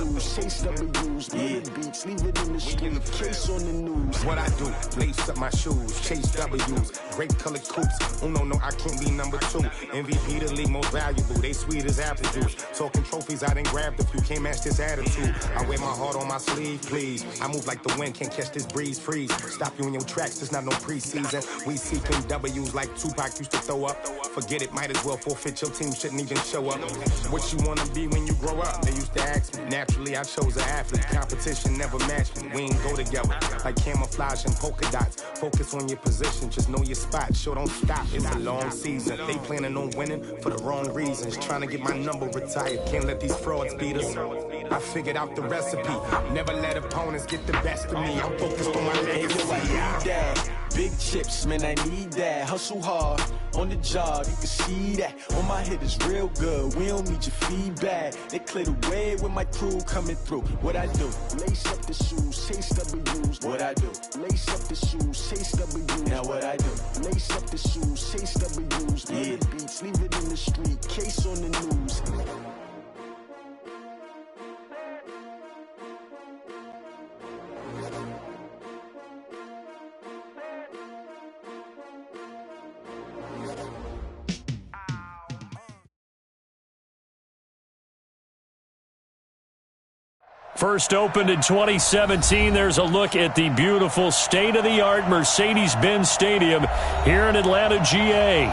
shoes, chase W's, beats, leave it in the street, case on the news. What I do, lace up my shoes, chase W's, great colored coops. Oh no, I can't be number 2. MVP the league most valuable, they sweet as apple juice. Talking trophies, I done grabbed a few, can't match this attitude. I wear my heart on my sleeve, please. I move like the wind, can't catch this breeze, freeze. Stop you in your tracks, there's not no preseason. We seeking W's like Tupac used to throw up. Forget it, might as well forfeit, your team shouldn't even show up. What you wanna be when you grow up? They used to ask me. Naturally, I chose an athlete. Competition never matched me. We ain't go together like camouflage and polka dots. Focus on your position, just know your spot. Sure, don't stop, it's a long season. They planning on winning for the wrong reasons. Trying to get my number retired, can't let these frauds beat us. I figured out the recipe. Never let opponents get the best of me. I'm focused on my legacy. Big chips, man, I need that. Hustle hard on the job, you can see that. On my head is real good, we don't need your feedback. They clear the way with my crew coming through. What I do? Lace up the shoes, chase W's. What I do? Lace up the shoes, chase W's. Now what I do? Lace up the shoes, chase W's. Beats, leave it in the street, case on the news. First opened in 2017, there's a look at the beautiful state-of-the-art Mercedes-Benz Stadium here in Atlanta, GA.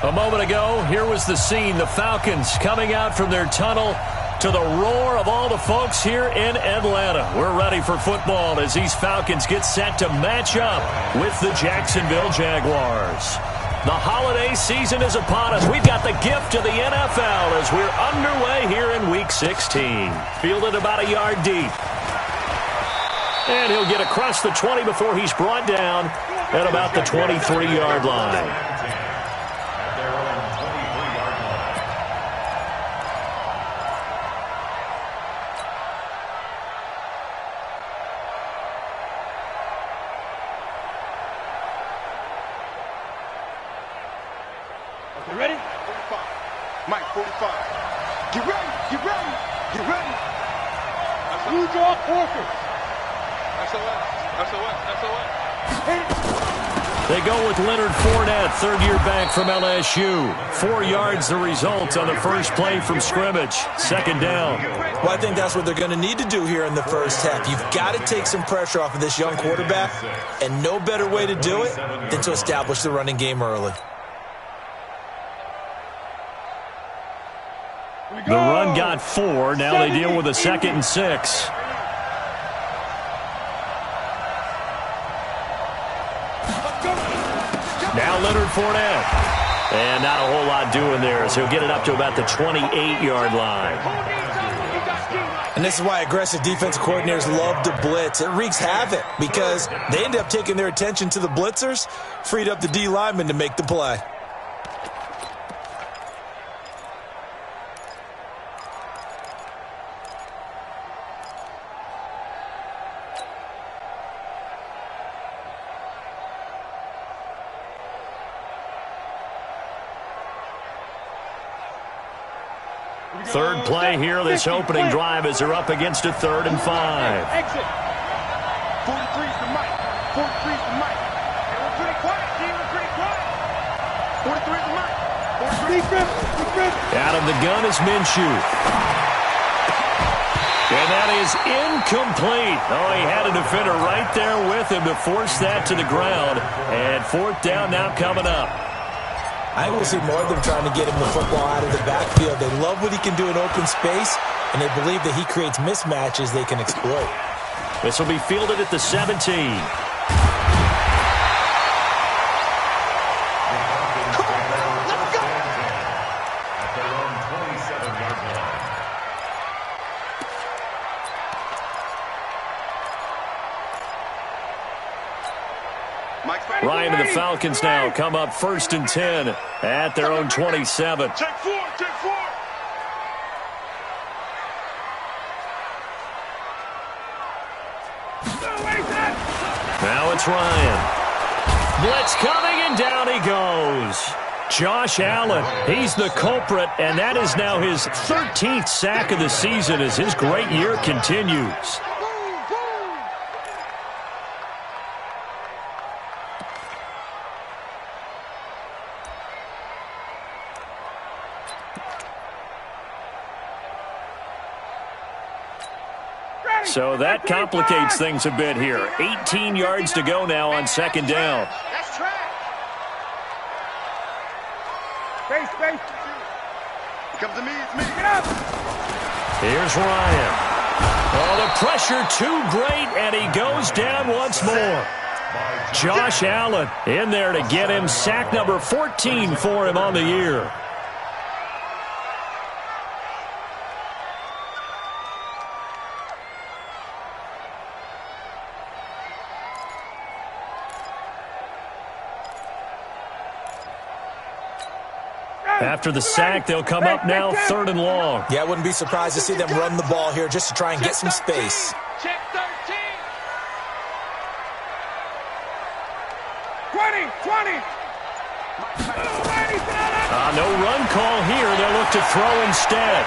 A moment ago, here was the scene, the Falcons coming out from their tunnel to the roar of all the folks here in Atlanta. We're ready for football as these Falcons get set to match up with the Jacksonville Jaguars. The holiday season is upon us. We've got the gift of the NFL as we're underway here in Week 16. Fielded about a yard deep. And he'll get across the 20 before he's brought down at about the 23-yard line. Mike, 45. Get ready, get ready, get ready. You draw quarter. SOS. They go with Leonard Fournette, third-year back from LSU. 4 yards the result on the first play from scrimmage. Second down. Well, I think that's what they're going to need to do here in the first half. You've got to take some pressure off of this young quarterback, and no better way to do it than to establish the running game early. The run got 4. Now they deal with a 2nd and 6. Now Leonard Fournette. And not a whole lot doing there, so he'll get it up to about the 28-yard line. And this is why aggressive defensive coordinators love to blitz. It wreaks havoc because they end up taking their attention to the blitzers, freed up the D lineman to make the play. Third play here, this opening drive as they're up against a 3rd and 5. Exit. 43's the mic. 43's the mic. And we're pretty quiet, team. We're pretty quiet. 43's the mic. 43's out of the gun is Minshew. And that is incomplete. Oh, he had a defender right there with him to force that to the ground. And 4th down now coming up. I think we'll see more of them trying to get him the football out of the backfield. They love what he can do in open space, and they believe that he creates mismatches they can exploit. This will be fielded at the 17. Ryan and the Falcons now come up 1st and 10 at their own 27. Take 4, take 4. Now it's Ryan. Blitz coming, and down he goes. Josh Allen, he's the culprit, and that is now his 13th sack of the season as his great year continues. So that complicates things a bit here. 18 yards to go now on second down. That's track. Space. Here comes the me. Get up. Here's Ryan. Oh, the pressure too great, and he goes down once more. Josh Allen in there to get him sack number 14 for him on the year. After the sack, they'll come up now 3rd and long. Yeah, I wouldn't be surprised to see them run the ball here just to try and get some space. Check 13. 20. No run call here. They'll look to throw instead.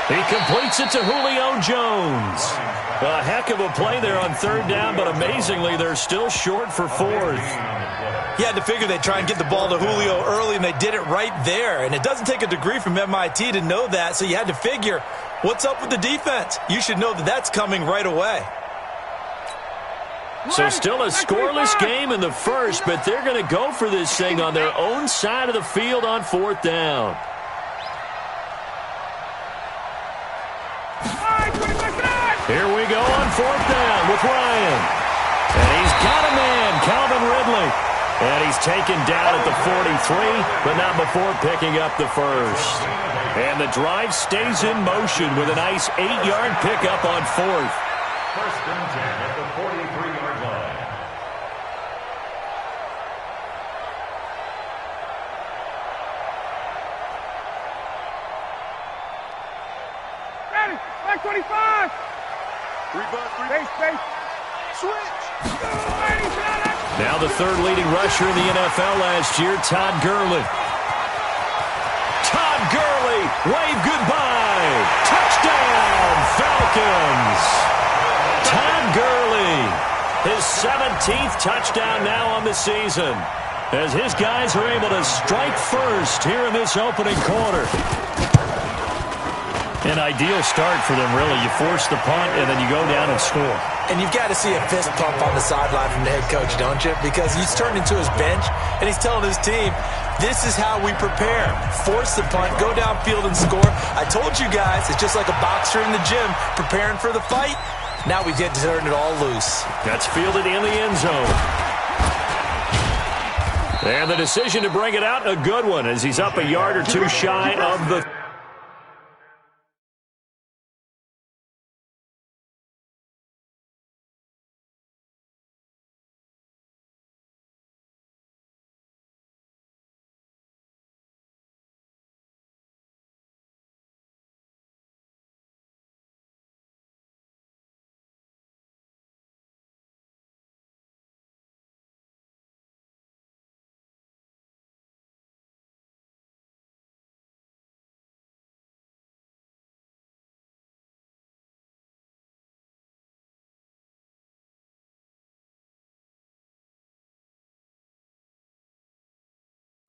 He completes it to Julio Jones. A heck of a play there on 3rd down, but amazingly, they're still short for 4th. You had to figure they'd try and get the ball to Julio early, and they did it right there. And it doesn't take a degree from MIT to know that, so you had to figure, what's up with the defense? You should know that that's coming right away. So still a scoreless game in the first, but they're going to go for this thing on their own side of the field on 4th down. Here we go on 4th down with Ryan. And he's got a man, Calvin Ridley. And he's taken down at the 43, but not before picking up the first. And the drive stays in motion with a nice 8-yard pickup on 4th. First and 10 at the 43-yard line. Ready. Back 25. 3 Space. Switch. Now the 3rd leading rusher in the NFL last year, Todd Gurley. Todd Gurley, wave goodbye. Touchdown, Falcons. Todd Gurley, his 17th touchdown now on the season, as his guys are able to strike first here in this opening quarter. An ideal start for them, really. You force the punt, and then you go down and score. And you've got to see a fist pump on the sideline from the head coach, don't you? Because he's turned into his bench, and he's telling his team, this is how we prepare. Force the punt, go downfield and score. I told you guys, it's just like a boxer in the gym preparing for the fight. Now we get to turn it all loose. That's fielded in the end zone. And the decision to bring it out, a good one, as he's up a yard or two shy of the...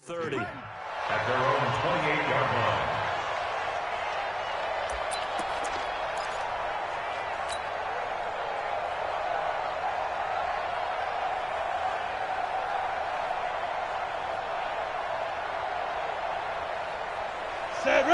...30. At their own 28-yard line.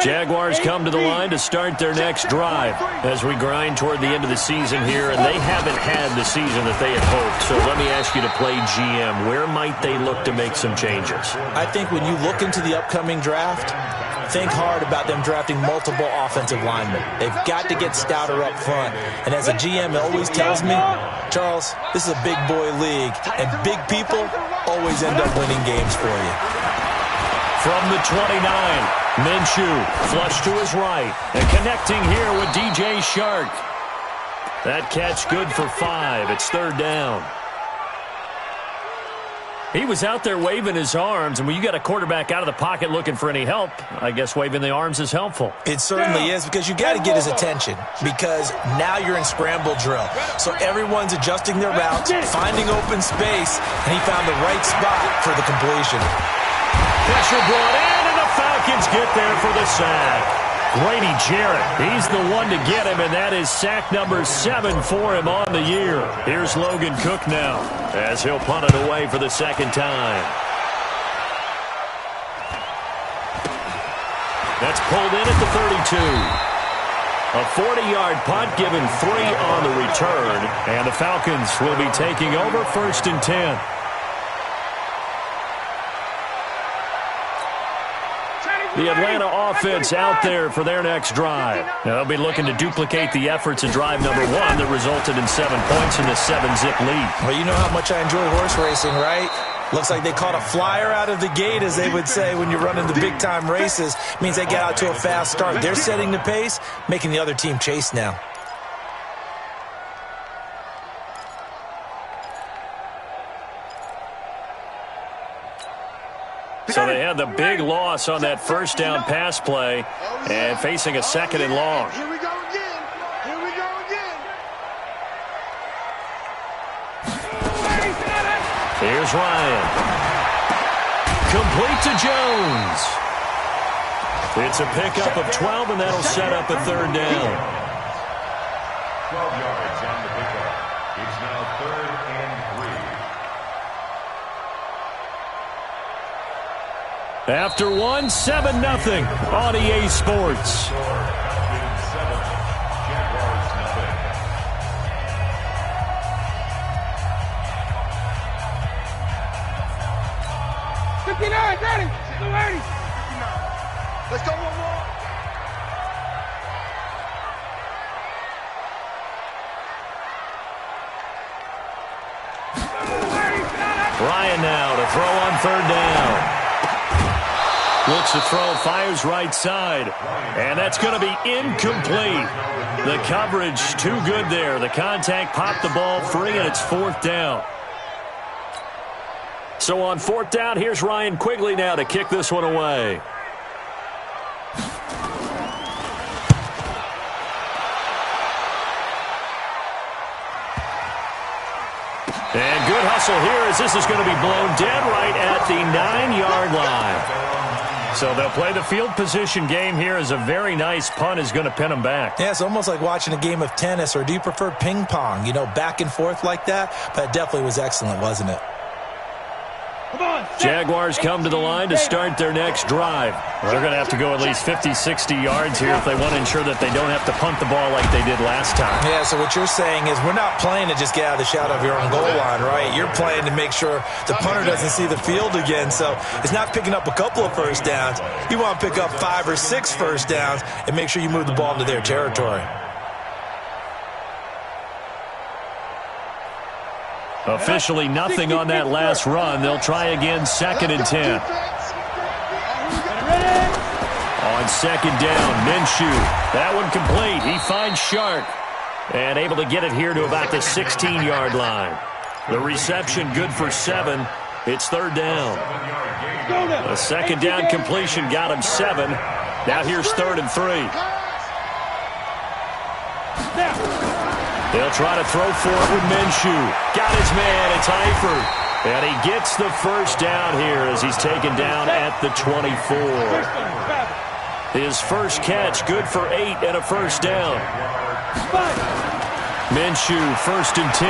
Jaguars come to the line to start their next drive as we grind toward the end of the season here, and they haven't had the season that they had hoped. So let me ask you to play GM. Where might they look to make some changes? I think when you look into the upcoming draft, think hard about them drafting multiple offensive linemen. They've got to get stouter up front. And as a GM, it always tells me, Charles, this is a big boy league, and big people always end up winning games for you. From the 29, Minshew flush to his right and connecting here with DJ Shark. That catch good for 5. It's 3rd down. He was out there waving his arms, and when you got a quarterback out of the pocket looking for any help, I guess waving the arms is helpful. It certainly is, because you got to get his attention, because now you're in scramble drill. So everyone's adjusting their routes, finding open space, and he found the right spot for the completion. Pressure brought in, and the Falcons get there for the sack. Grady Jarrett, he's the one to get him, and that is sack number 7 for him on the year. Here's Logan Cook now, as he'll punt it away for the second time. That's pulled in at the 32. A 40-yard punt, given 3 on the return, and the Falcons will be taking over 1st and 10. The Atlanta offense out there for their next drive. Now, they'll be looking to duplicate the efforts in drive number 1 that resulted in 7 points in the 7-zip lead. Well, you know how much I enjoy horse racing, right? Looks like they caught a flyer out of the gate, as they would say when you're running the big-time races. Means they get out to a fast start. They're setting the pace, making the other team chase now. So they had the big loss on that first down pass play and facing a 2nd and long. Here we go again. Here we go again. Here's Ryan. Complete to Jones. It's a pickup of 12, and that'll set up a 3rd down. 12 yards on the pickup. It's now 3rd and 3. After 1, 7-0 on EA Sports. Falcons 7, Jaguars nothing. Let's go one more. Ryan now to throw on 3rd down. Looks to throw, fires right side, and that's going to be incomplete. The coverage too good there. The contact popped the ball free, and it's 4th down. So on 4th down, here's Ryan Quigley now to kick this one away. And good hustle here, as this is going to be blown dead right at the 9-yard line. So they'll play the field position game here, as a very nice punt is going to pin them back. Yeah, it's almost like watching a game of tennis, or do you prefer ping pong? You know, back and forth like that? But it definitely was excellent, wasn't it? Jaguars come to the line to start their next drive. They're going to have to go at least 50, 60 yards here if they want to ensure that they don't have to punt the ball like they did last time. Yeah, so what you're saying is we're not playing to just get out of the shadow of your own goal line, right? You're playing to make sure the punter doesn't see the field again. So it's not picking up a couple of first downs. You want to pick up 5 or 6 first downs and make sure you move the ball into their territory. Officially nothing on that last run. They'll try again, 2nd and 10. On 2nd down, Minshew. That one complete. He finds Shark and able to get it here to about the 16-yard line. The reception good for 7. It's 3rd down. A 2nd down completion got him 7. Now here's 3rd and 3. They'll try to throw for it with Minshew. Got his man, it's Eifert. And he gets the first down here as he's taken down at the 24. His first catch, good for 8 and a first down. Minshew, 1st and 10.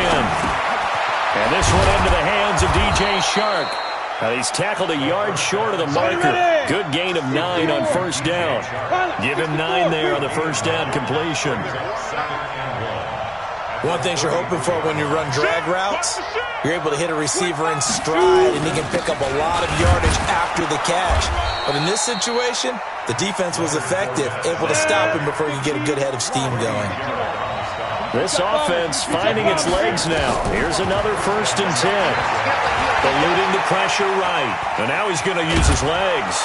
And this one into the hands of DJ Shark. He's tackled a yard short of the marker. Good gain of 9 on first down. Give him 9 there on the first down completion. One thing you're hoping for when you run drag routes, you're able to hit a receiver in stride, and he can pick up a lot of yardage after the catch. But in this situation, the defense was effective, able to stop him before you get a good head of steam going. This offense finding its legs now. Here's another 1st and 10. Eluding the pressure right. And now he's going to use his legs.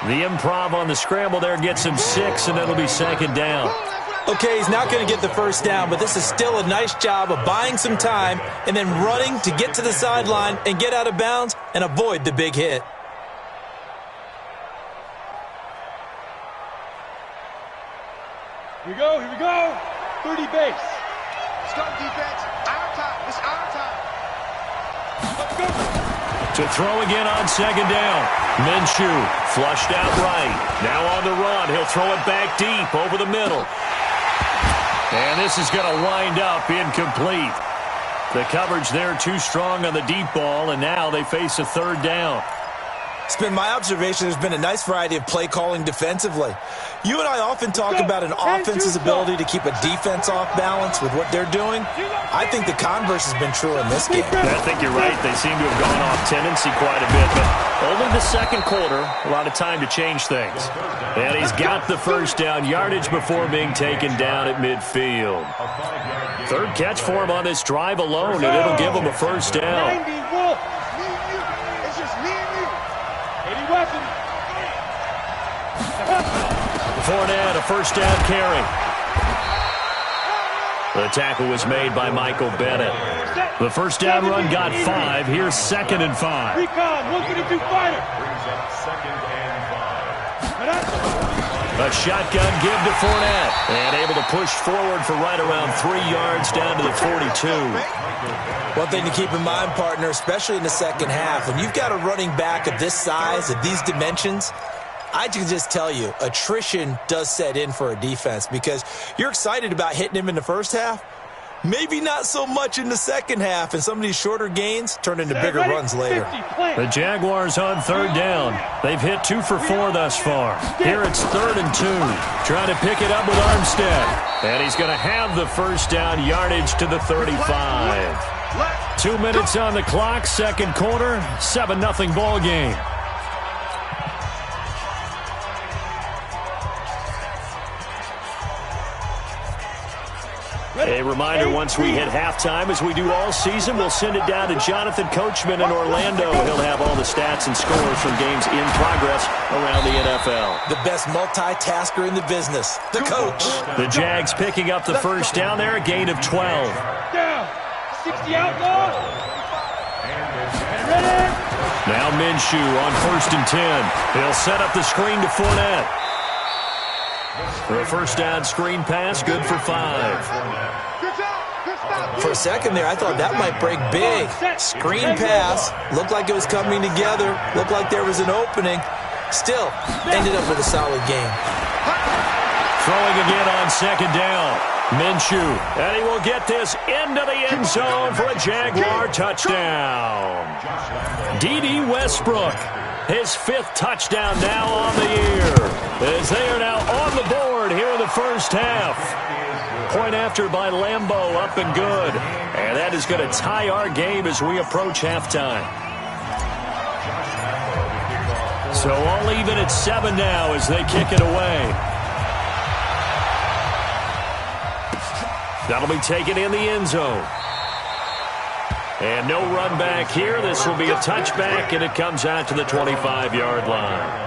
The improv on the scramble there gets him 6, and it'll be 2nd down. Okay, he's not going to get the first down, but this is still a nice job of buying some time and then running to get to the sideline and get out of bounds and avoid the big hit. Here we go, 30 base. Let's go, defense. Our time, it's our time. Let's go. To throw again on second down. Minshew flushed out right. Now on the run. He'll throw it back deep over the middle. And this is going to wind up incomplete. The coverage there too strong on the deep ball, and now they face a third down. It's been my observation there's been a nice variety of play calling defensively. You and I often talk about an offense's ability to keep a defense off balance with what they're doing. I think the converse has been true in this game. I think you're right. They seem to have gone off tendency quite a bit, but only the second quarter, a lot of time to change things. And he's got the first down yardage before being taken down at midfield. Third catch for him on this drive alone, and it'll give him a first down. It's just me and you. Eddie Wesson. Fournette, a first down carry. The tackle was made by Michael Bennett. The first down run got 5. Here's 2nd and 5. Recon, 132 fighter. A shotgun give to Fournette. And able to push forward for right around 3 yards down to the 42. One thing to keep in mind, partner, especially in the second half, when you've got a running back of this size, of these dimensions, I can just tell you, attrition does set in for a defense because you're excited about hitting him in the first half. Maybe not so much in the second half, and some of these shorter gains turn into bigger runs later. The Jaguars on third down. They've hit 2 for 4 thus far. Here it's 3rd and 2. Trying to pick it up with Armstead. And he's going to have the first down yardage to the 35. 2 minutes on the clock, second quarter, 7-0 ball game. A reminder, once we hit halftime, as we do all season, we'll send it down to Jonathan Coachman in Orlando. He'll have all the stats and scores from games in progress around the NFL. The best multitasker in the business, the coach. The Jags picking up the first down there, a gain of 12. Down. 60 outlaw. Ready? Now Minshew on 1st and 10. He'll set up the screen to Fournette. For a first down screen pass, good for 5. For a second there, I thought that might break big. Screen pass, looked like it was coming together, looked like there was an opening. Still, ended up with a solid game. Throwing again on second down. Minshew, and he will get this into the end zone for a Jaguar touchdown. D.D. Westbrook, his 5th touchdown now on the year, as they are now on the board here in the first half. Point after by Lambeau, up and good. And that is going to tie our game as we approach halftime. So all even at 7 now as they kick it away. That'll be taken in the end zone. And no run back here. This will be a touchback, and it comes out to the 25-yard line.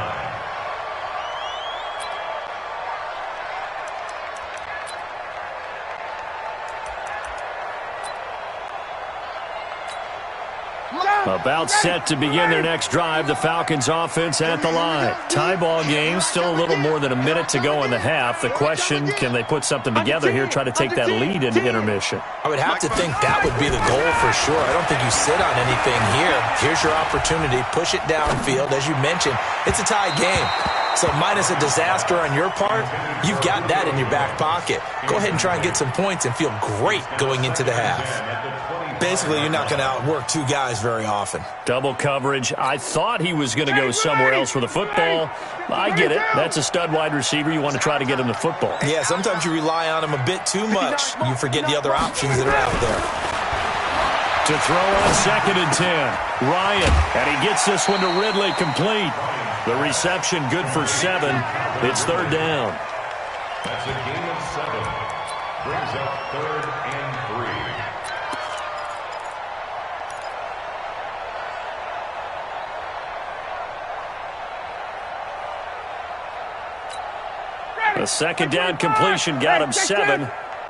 About set to begin their next drive. The Falcons offense at the line. Tie ball game. Still a little more than a minute to go in the half. The question, can they put something together here, try to take that lead into intermission? I would have to think that would be the goal for sure. I don't think you sit on anything here. Here's your opportunity. Push it downfield. As you mentioned, it's a tie game. So minus a disaster on your part, you've got that in your back pocket. Go ahead and try and get some points and feel great going into the half. Basically, you're not going to outwork 2 guys very often. Double coverage. I thought he was going to go somewhere else with the football. I get it. That's a stud wide receiver. You want to try to get him the football. Yeah, sometimes you rely on him a bit too much. You forget the other options that are out there. To throw on 2nd and 10. Ryan, and he gets this one to Ridley complete. The reception good for 7. It's 3rd down. That's a gain of 7. Brings up 3rd and 3. A second down completion got him 7.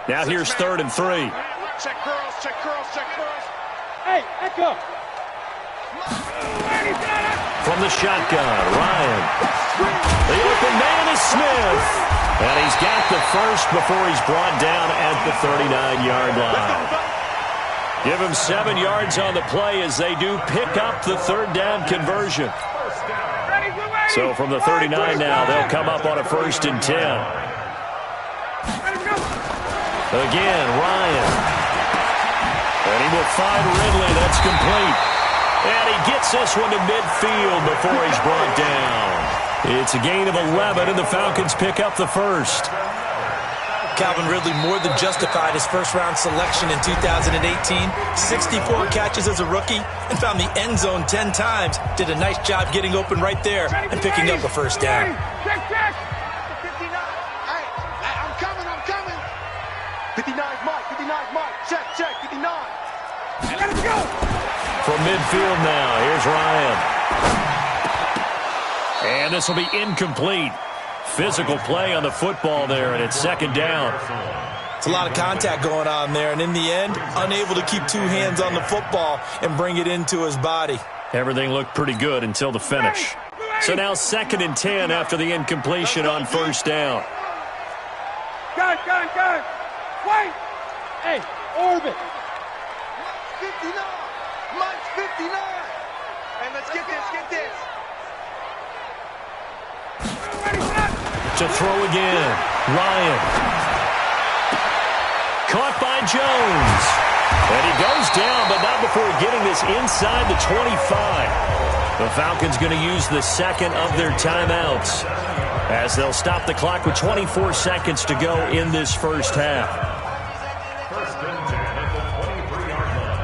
Now here's 3rd and 3. Check girls, check girls, check girls. Hey, echo. From the shotgun, Ryan. The open man is Smith. And he's got the first before he's brought down at the 39-yard line. Give him 7 yards on the play as they do pick up the 3rd down conversion. So from the 39 now, they'll come up on a 1st and 10. Again, Ryan. And he will find Ridley. That's complete. And he gets this one to midfield before he's brought down. It's a gain of 11, and the Falcons pick up the first. Calvin Ridley more than justified his first-round selection in 2018. 64 catches as a rookie and found the end zone 10 times. Did a nice job getting open right there and picking up a first down. Check, check. 59. Hey, I'm coming. 59's Mike, 59's Mike. Check, check, 59. Let's go. From midfield now, here's Ryan. And this will be incomplete. Physical play on the football there, and it's 2nd down. It's a lot of contact going on there, and in the end, unable to keep 2 hands on the football and bring it into his body. Everything looked pretty good until the finish. So now 2nd and 10 after the incompletion on 1st down. Gun. Wait. Hey, orbit. 59. Mike's 59. And let's get this. To throw again, Ryan. Caught by Jones. And he goes down, but not before getting this inside the 25. The Falcons going to use the 2nd of their timeouts as they'll stop the clock with 24 seconds to go in this first half. 1st and 10 at the 23-yard line.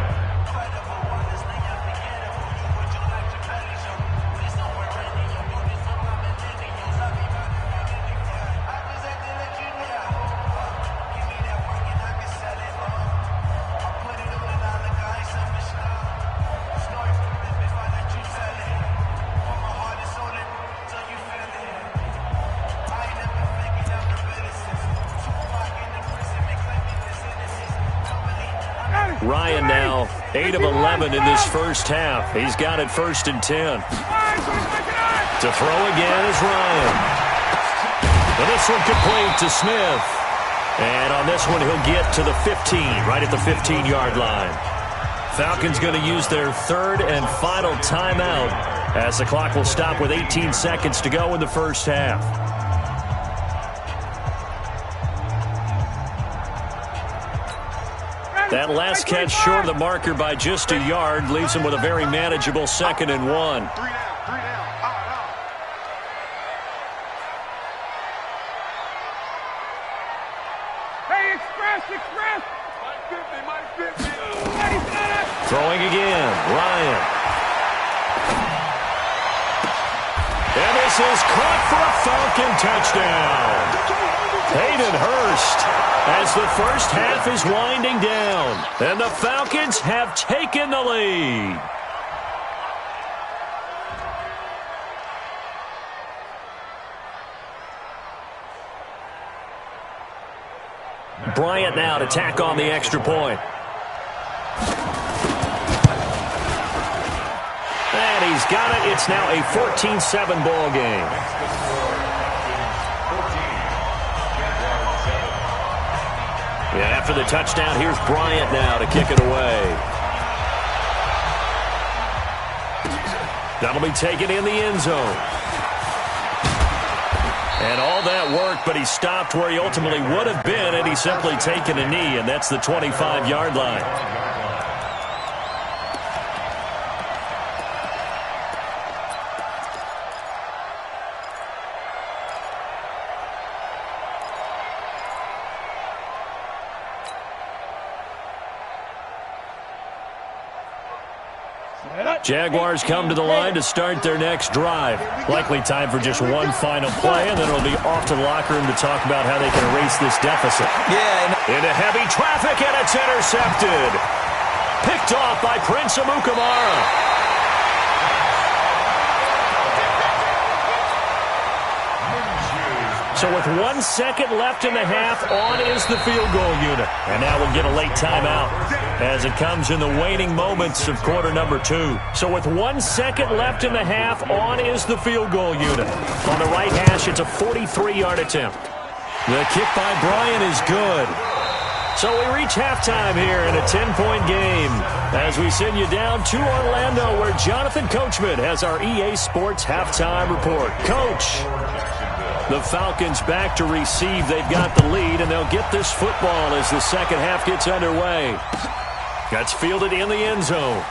Ryan now 8 of 11 in this first half. He's got it 1st and 10. To throw again is Ryan. But this one complete to Smith. And on this one, he'll get to the 15, right at the 15-yard line. Falcons going to use their 3rd and final timeout as the clock will stop with 18 seconds to go in the first half. That last catch short of the marker by just a yard leaves him with a very manageable 2nd and 1. 3 down. Hey, express. Mike 50. Throwing again, Ryan. And this is caught for a Falcon touchdown. Hayden Hurst as the first half is winding down. And the Falcons have taken the lead. Bryant now to tack on the extra point. And he's got it. It's now a 14-7 ball game. Yeah, after the touchdown, here's Bryant now to kick it away. That'll be taken in the end zone. And all that work, but he stopped where he ultimately would have been, and he's simply taken a knee, and that's the 25-yard line. Jaguars come to the line to start their next drive. Likely time for just one final play, and then it'll be off to the locker room to talk about how they can erase this deficit. Into heavy traffic, and it's intercepted. Picked off by Prince Amukamara. So with 1 second left in the half, on is the field goal unit. And now we'll get a late timeout as it comes in the waning moments of quarter number 2. So with 1 second left in the half, on is the field goal unit. On the right hash, it's a 43-yard attempt. The kick by Bryant is good. So we reach halftime here in a 10-point game as we send you down to Orlando where Jonathan Coachman has our EA Sports halftime report. Coach, the Falcons back to receive. They've got the lead, and they'll get this football as the second half gets underway. That's fielded in the end zone.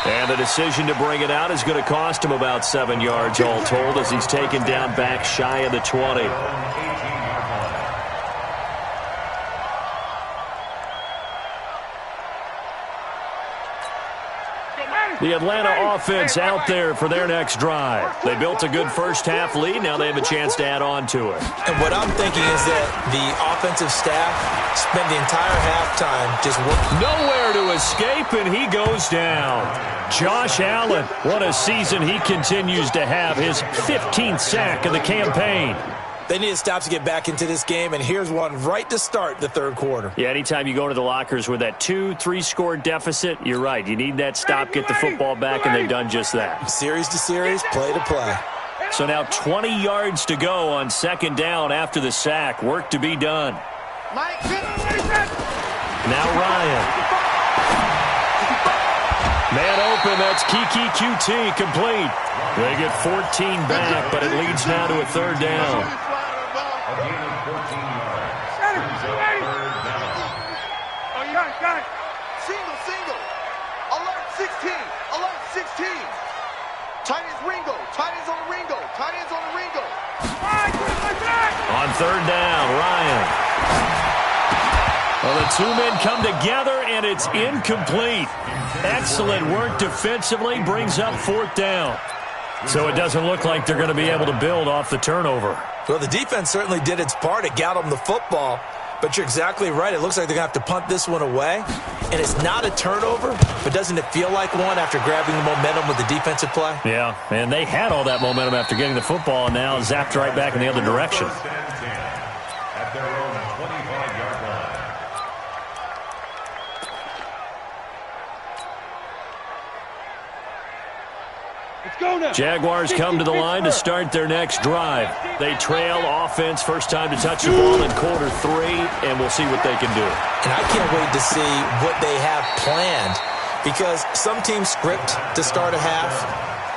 And the decision to bring it out is going to cost him about 7 yards all told as he's taken down back shy of the 20. The Atlanta offense out there for their next drive. They built a good first-half lead. Now they have a chance to add on to it. And what I'm thinking is that the offensive staff spent the entire halftime just working. Nowhere to escape, and he goes down. Josh Allen, what a season he continues to have. His 15th sack of the campaign. They need a stop to get back into this game, and here's one right to start the third quarter. Yeah, anytime you go to the lockers with that 2-3 score deficit, you're right. You need that stop, get the football back, and they've done just that. Series to series, play to play. So now 20 yards to go on second down after the sack. Work to be done. Now Ryan. Man open, that's Kiki QT complete. They get 14 back, but it leads now to a third down. A gain of 14 yards. Brings up third down. Oh, you got it. Single. Alert 16. Alert 16. Tight ends Ringo. Tight ends on the Ringo. Tight ends on the Ringo. On third down, Ryan. Well, the two men come together, and it's incomplete. Excellent work defensively, brings up fourth down. So it doesn't look like they're going to be able to build off the turnover. Well, the defense certainly did its part. It got them the football. But you're exactly right. It looks like they're going to have to punt this one away. And it's not a turnover, but doesn't it feel like one after grabbing the momentum with the defensive play? Yeah, and they had all that momentum after getting the football, and now zapped right back in the other direction. At their own 25-yard line. Jaguars come to the line to start their next drive. They trail offense, first time to touch the ball in quarter 3, and we'll see what they can do. And I can't wait to see what they have planned, because some teams script to start a half.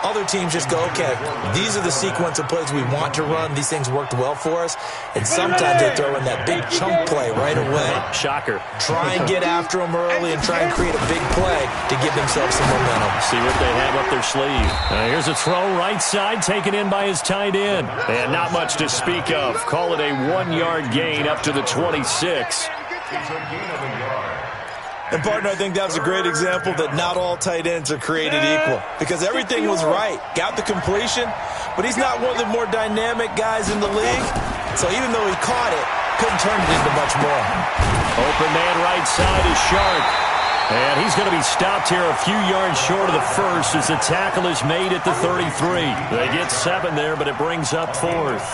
Other teams just go, okay, these are the sequence of plays we want to run. These things worked well for us. And sometimes they throw in that big chunk play right away. Shocker. Try and get after them early and try and create a big play to give themselves some momentum. See what they have up their sleeve. Here's a throw right side taken in by his tight end. And not much to speak of. Call it a 1-yard gain up to the 26. It's a gain of a yard. And, partner, I think that was a great example that not all tight ends are created equal, because everything was right. Got the completion, but he's not one of the more dynamic guys in the league. So even though he caught it, couldn't turn it into much more. Open man right side is Sharp. And he's going to be stopped here a few yards short of the first as the tackle is made at the 33. They get 7 there, but it brings up fourth.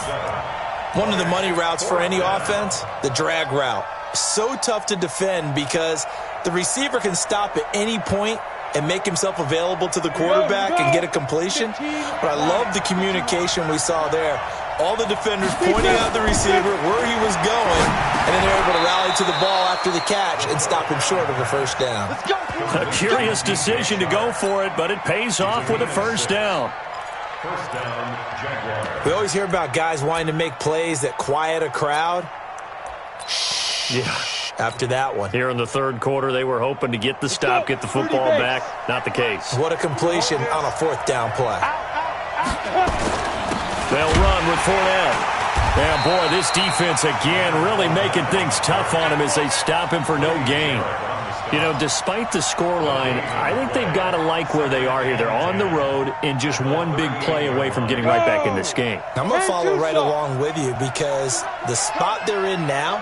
One of the money routes for any offense, the drag route. So tough to defend because the receiver can stop at any point and make himself available to the quarterback and get a completion. But I love the communication we saw there. All the defenders pointing out the receiver, where he was going, and then they're able to rally to the ball after the catch and stop him short of a first down. A curious decision to go for it, but it pays off with a first down. First down, Jaguars. We always hear about guys wanting to make plays that quiet a crowd. Yeah. After that one. Here in the third quarter, they were hoping to get the stop, get the football back. Not the case. What a completion on a fourth down play. They'll run with Fournette. And, boy, this defense again really making things tough on him as they stop him for no gain. You know, despite the scoreline, I think they've got to like where they are here. They're on the road and just one big play away from getting right back in this game. I'm going to follow right along with you because the spot they're in now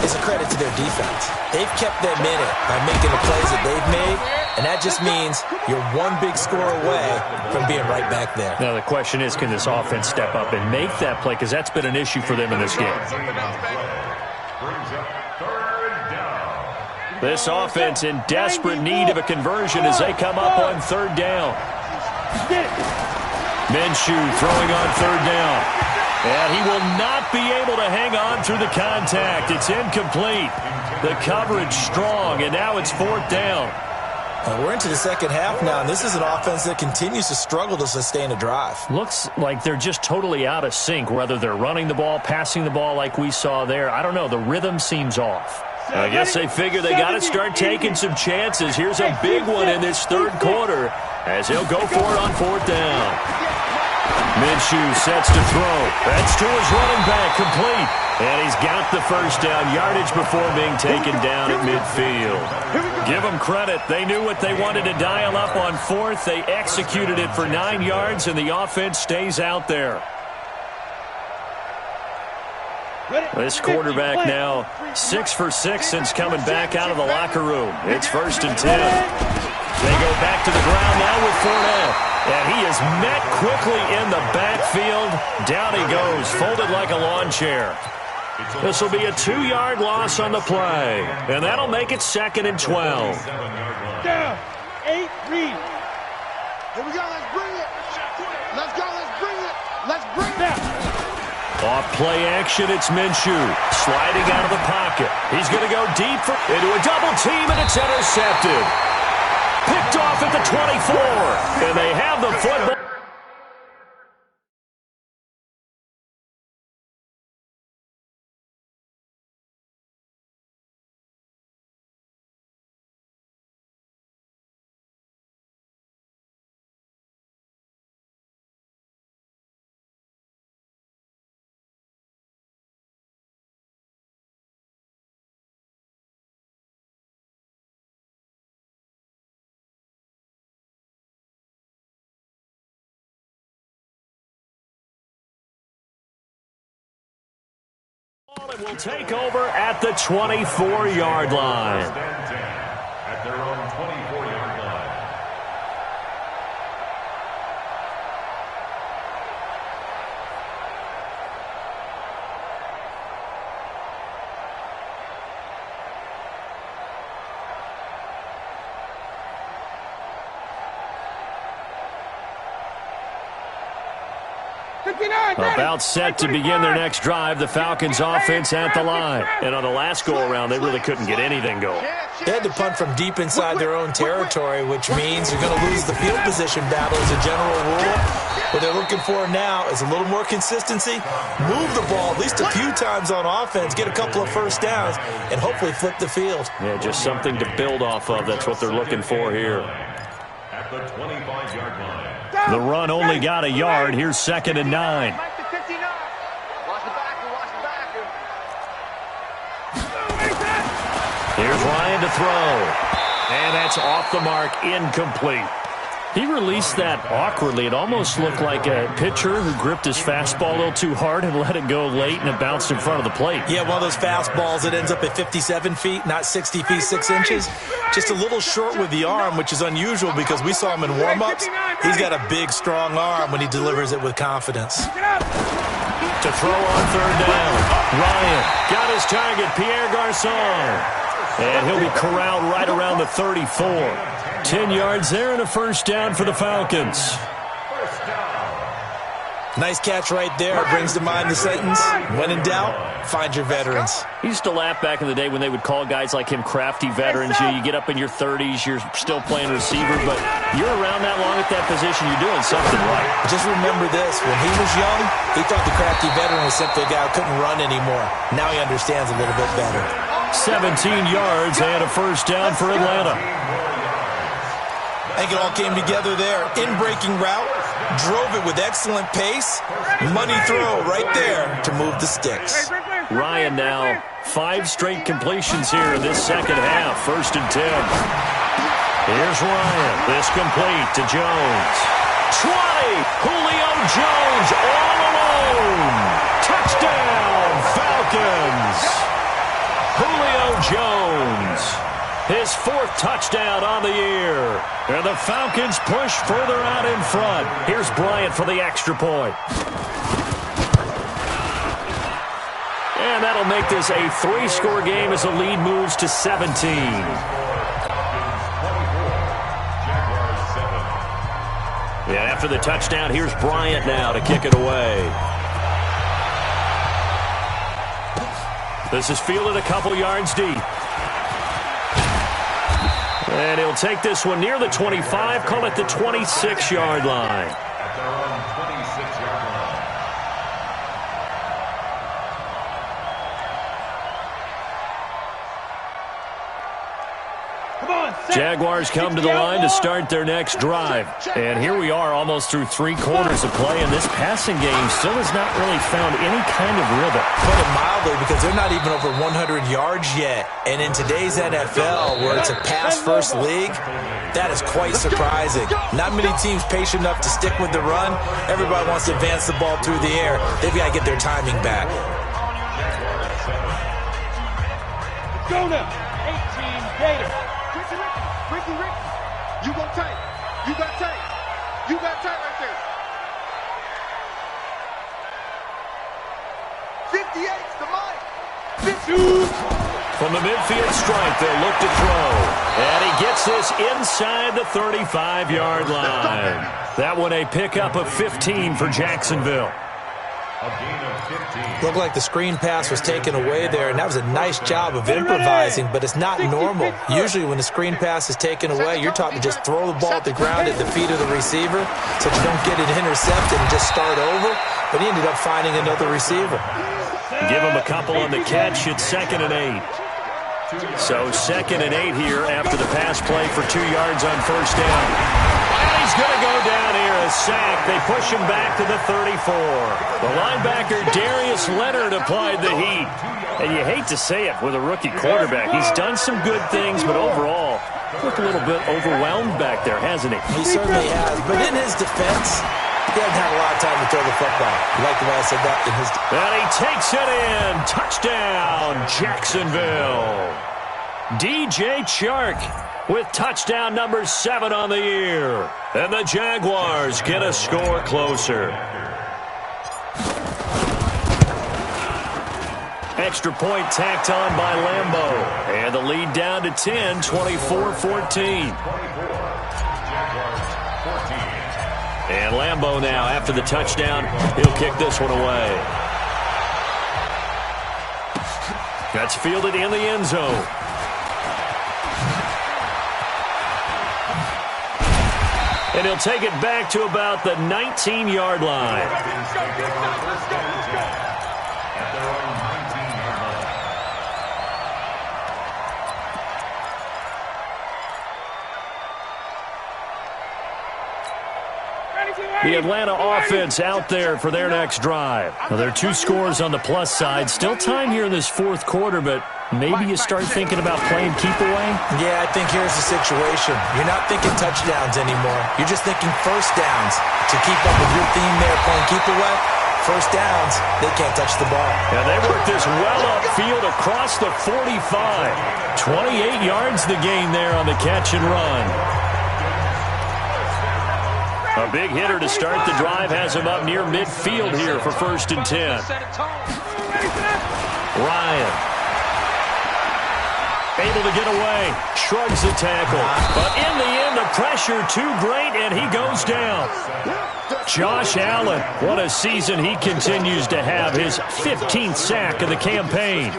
is a credit to their defense. They've kept them in it by making the plays that they've made, And that just means you're one big score away from being right back there. Now, the question is, can this offense step up and make that play? Because that's been an issue for them in this game. This offense in desperate need of a conversion as they come up on third down. Minshew throwing on third down. And he will not be able to hang on through the contact. It's incomplete. The coverage strong, and now it's fourth down. We're into the second half now, and this is an offense that continues to struggle to sustain a drive. Looks like they're just totally out of sync, whether they're running the ball, passing the ball like we saw there. I don't know. The rhythm seems off. I guess they figure they got to start taking some chances. Here's a big one in this third quarter as he'll go for it on fourth down. Minshew sets to throw. That's to his running back, complete. And he's got the first down yardage before being taken down at midfield. Give them credit. They knew what they wanted to dial up on fourth. They executed it for 9 yards, and the offense stays out there. This quarterback now 6 for 6 since coming back out of the locker room. It's 1st and 10. They go back to the ground now with Fournette. And he is met quickly in the backfield. Down he goes, folded like a lawn chair. This will be a 2-yard loss on the play. And that'll make it 2nd and 12. Down. 8, read. Here we go, let's bring it. Let's go, let's bring it. Let's bring it. Off play action, it's Minshew. Sliding out of the pocket. He's going to go deep into a double team, and it's intercepted. Picked off at the 24. And they have the football. And will take over at the 24-yard line. At their own 24-yard line. About set to begin their next drive, the Falcons offense at the line. And on the last go-around, they really couldn't get anything going. They had to punt from deep inside their own territory, which means you're going to lose the field position battle as a general rule. What they're looking for now is a little more consistency, move the ball at least a few times on offense, get a couple of first downs, and hopefully flip the field. Yeah, just something to build off of. That's what they're looking for here. At the 25-yard line. The run only got a yard. Here's 2nd and 9. Here's Ryan to throw. And that's off the mark, incomplete. He released that awkwardly. It almost looked like a pitcher who gripped his fastball a little too hard and let it go late, and it bounced in front of the plate. Yeah, one of those fastballs that ends up at 57 feet, not 60 feet, 6 inches. Just a little short with the arm, which is unusual because we saw him in warm-ups. He's got a big, strong arm when he delivers it with confidence. To throw on third down. Ryan got his target, Pierre Garçon. And he'll be corralled right around the 34. 10 yards there and a first down for the Falcons. Nice catch right there. Brings to mind the sentence, when in doubt, find your veterans. He used to laugh back in the day when they would call guys like him crafty veterans. You get up in your 30s, you're still playing receiver, but you're around that long at that position, you're doing something right. Just remember this, when he was young, he thought the crafty veteran was simply a guy who couldn't run anymore. Now he understands a little bit better. 17 yards and a first down for Atlanta. I think it all came together there. In-breaking route, drove it with excellent pace. Money throw right there to move the sticks. Ryan now 5 straight completions here in this second half. 1st and 10. Here's Ryan. This complete to Jones. 20. Julio Jones all alone. Touchdown, Falcons. Julio Jones. His 4th touchdown on the year. And the Falcons push further out in front. Here's Bryant for the extra point. And that'll make this a 3-score game as the lead moves to 17. And after the touchdown, here's Bryant now to kick it away. This is fielded a couple yards deep. And he'll take this one near the 25, call it the 26-yard line. At their own 26-yard line. Jaguars come to the line to start their next drive. And here we are almost through 3 quarters of play, and this passing game still has not really found any kind of rhythm. Put it mildly, because they're not even over 100 yards yet. And in today's NFL, where it's a pass-first league, that is quite surprising. Not many teams patient enough to stick with the run. Everybody wants to advance the ball through the air. They've got to get their timing back. Go now. 18 Gators. Ricky, you go tight. You got tight. You got tight right there. 58's the mic. 52. From the midfield stripe, they'll look to throw. And he gets this inside the 35-yard line. That one a pickup of 15 for Jacksonville. A gain of 15. Looked like the screen pass was taken away there, and that was a nice job of improvising, but it's not normal. Usually when the screen pass is taken away, you're taught to just throw the ball at the ground at the feet of the receiver so that you don't get it intercepted and just start over, but he ended up finding another receiver. Give him a couple on the catch. It's 2nd and 8. So 2nd and 8 here after the pass play for 2 yards on first down. And he's going to go down here, a sack. They push him back to the 34. The linebacker, Darius Leonard, applied the heat. And you hate to say it with a rookie quarterback. He's done some good things, but overall, looked a little bit overwhelmed back there, hasn't he? He certainly has, but in his defense, he hasn't had a lot of time to throw the football. You like the way I said that? In his and he takes it in. Touchdown, Jacksonville. DJ Chark with touchdown number 7 on the year. And the Jaguars get a score closer. Extra point tacked on by Lambeau. And the lead down to 10, 24-14. And Lambeau now, after the touchdown, he'll kick this one away. That's fielded in the end zone. And he'll take it back to about the 19-yard line. The Atlanta offense out there for their next drive. Well, there are 2 scores on the plus side. Still time here in this 4th quarter, but maybe you start thinking about playing keep away? Yeah, I think here's the situation. You're not thinking touchdowns anymore. You're just thinking first downs. To keep up with your theme there, playing keep away, first downs, they can't touch the ball. And they work this well upfield across the 45. 28 yards the gain there on the catch and run. A big hitter to start the drive has him up near midfield here for 1st and 10. Ryan. Able to get away. Shrugs the tackle. But in the end, the pressure too great, and he goes down. Josh Allen, what a season he continues to have. His 15th sack of the campaign.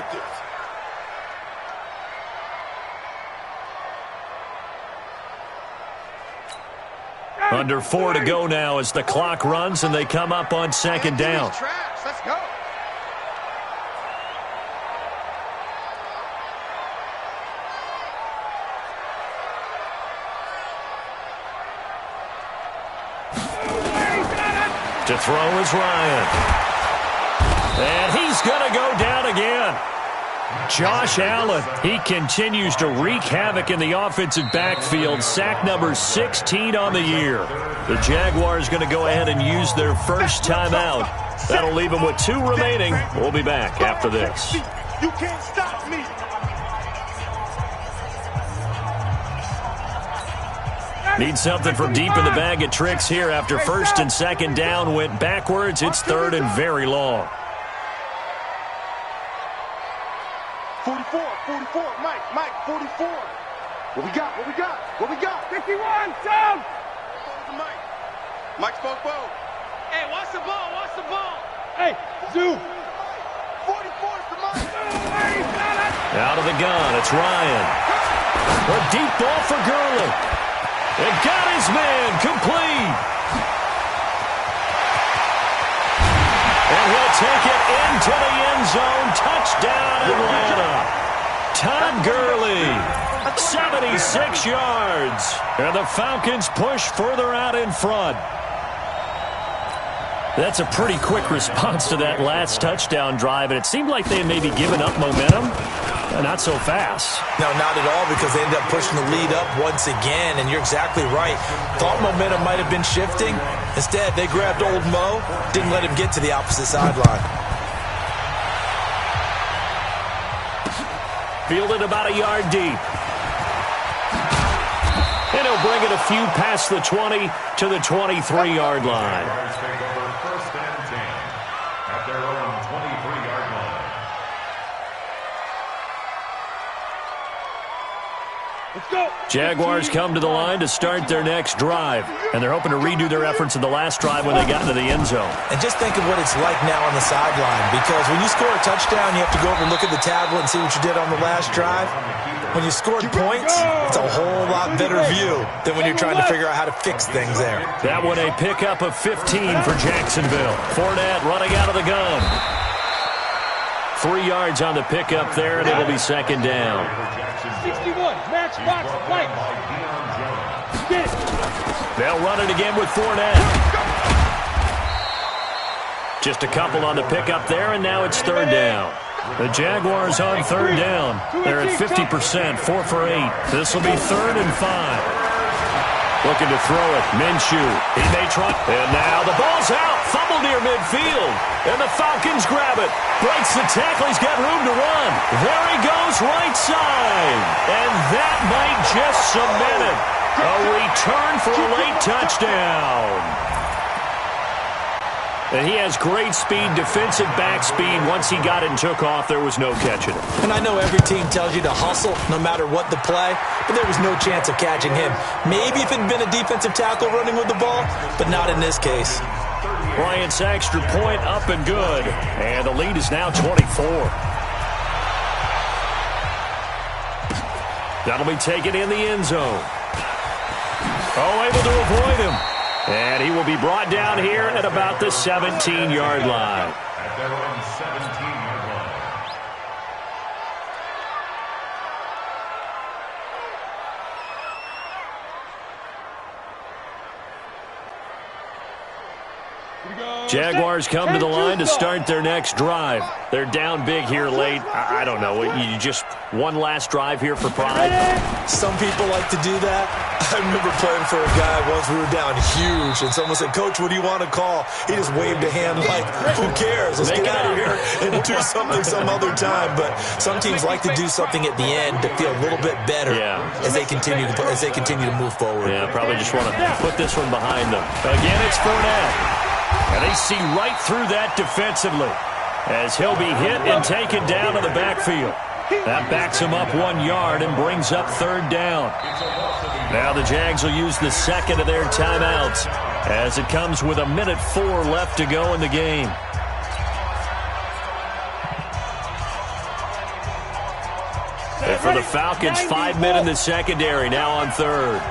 Under 4 to go now as the clock runs and they come up on 2nd down. Let's go. To throw is Ryan. And he's going to go down again. Josh Allen, he continues to wreak havoc in the offensive backfield. Sack number 16 on the year. The Jaguars going to go ahead and use their first timeout. That'll leave them with 2 remaining. We'll be back after this. You can't stop me. Need something from deep in the bag of tricks here after first and second down went backwards. It's third and very long. 44, Mike, 44. What we got? 51, down. Mike spoke both. Hey, watch the ball. Hey, Zoo. 44's the Mike. Out of the gun, it's Ryan. A deep ball for Gurley. It got his man complete. And he'll take it into the end zone. Touchdown, Atlanta. Todd Gurley, 76 yards. And the Falcons push further out in front. That's a pretty quick response to that last touchdown drive, and it seemed like they had maybe given up momentum. Not so fast. No, not at all, because they ended up pushing the lead up once again, and you're exactly right. Thought momentum might have been shifting. Instead, they grabbed old Mo, didn't let him get to the opposite sideline. Fielded about a yard deep. And he'll bring it a few past the 20 to the 23-yard line. First and 10 at their own 23-yard line. Let's go. Jaguars come to the line to start their next drive. And they're hoping to redo their efforts in the last drive when they got into the end zone. And just think of what it's like now on the sideline, because when you score a touchdown, you have to go over and look at the tablet and see what you did on the last drive. When you scored points, it's a whole lot better view than when you're trying to figure out how to fix things there. That one a pickup of 15 for Jacksonville. Fournette running out of the gun. 3 yards on the pickup there, and it'll be second down. 61, match box, Mike. Get it. They'll run it again with Fournette. Just a couple on the pickup there, and now it's third down. The Jaguars on third down. They're at 50%, 4 for 8. This will be 3rd and 5. Looking to throw it. Minshew. He may try. And now the ball's out. Fumble near midfield. And the Falcons grab it. Breaks the tackle. He's got room to run. There he goes, right side. And that might just cement it. A return for a late touchdown. And he has great speed, defensive back speed. Once he got it and took off, there was no catching it. And I know every team tells you to hustle no matter what the play, but there was no chance of catching him. Maybe if it had been a defensive tackle running with the ball, but not in this case. Bryant's extra point up and good. And the lead is now 24. That'll be taken in the end zone. Oh, able to avoid him. And he will be brought down here at about the 17-yard line. At their own 17-yard line. Jaguars come to the line to start their next drive. They're down big here late. I don't know. You just one last drive here for pride? Some people like to do that. I remember playing for a guy once. We were down huge, and someone said, "Coach, what do you want to call?" He just waved a hand like, "Who cares? Let's get out of here and do something some other time." But some teams like to do something at the end to feel a little bit better as they continue to move forward. Yeah, probably just want to put this one behind them. Again, it's Fournette. And they see right through that defensively as he'll be hit and taken down to the backfield. That backs him up 1 yard and brings up third down. Now the Jags will use the second of their timeouts as it comes with 1:04 left to go in the game. And for the Falcons, 5 men in the secondary, now on third.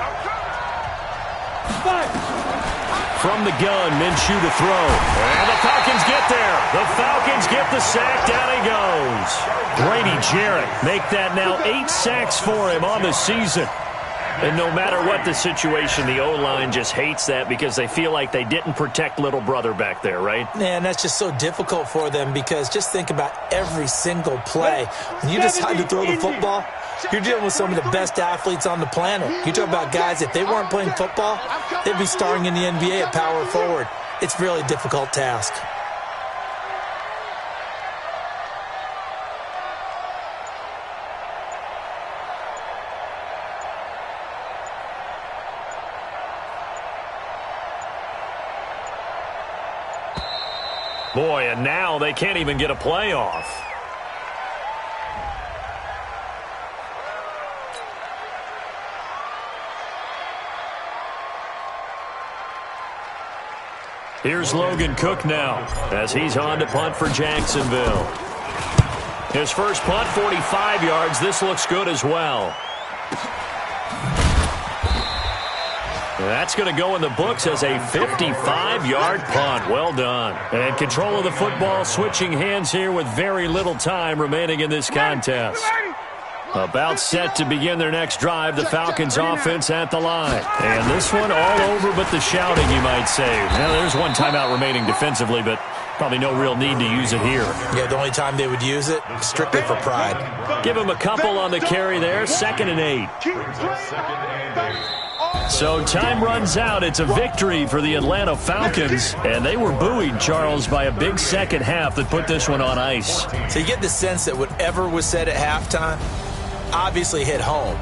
From the gun, Minshew to throw. And the Falcons get there. The Falcons get the sack. Down he goes. Grady Jarrett make that now 8 sacks for him on the season. And no matter what the situation, the O-line just hates that because they feel like they didn't protect little brother back there, right? Man, that's just so difficult for them because just think about every single play. When you decide to throw the football, you're dealing with some of the best athletes on the planet. You talk about guys, if they weren't playing football, they'd be starring in the NBA at power forward. It's really a difficult task. Boy, and now they can't even get a playoff. Here's Logan Cook now as he's on to punt for Jacksonville. His first punt, 45 yards. This looks good as well. That's going to go in the books as a 55-yard punt. Well done. And control of the football switching hands here with very little time remaining in this contest. About set to begin their next drive, the Falcons offense at the line. And this one all over but the shouting, you might say. Now, there's one timeout remaining defensively, but probably no real need to use it here. Yeah, the only time they would use it, strictly for pride. Give them a couple on the carry there, 2nd and 8. So time runs out. It's a victory for the Atlanta Falcons. And they were buoyed, Charles, by a big second half that put this one on ice. So you get the sense that whatever was said at halftime obviously hit home.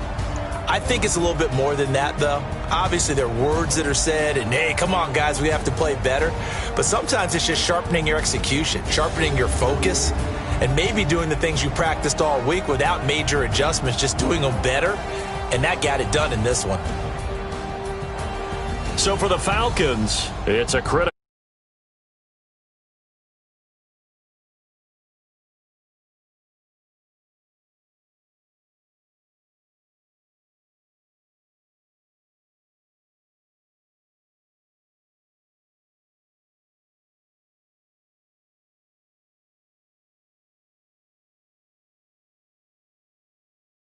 I think it's a little bit more than that, though. Obviously, there are words that are said, and, hey, come on, guys, we have to play better. But sometimes it's just sharpening your execution, sharpening your focus, and maybe doing the things you practiced all week without major adjustments, just doing them better. And that got it done in this one. So for the Falcons, it's a critical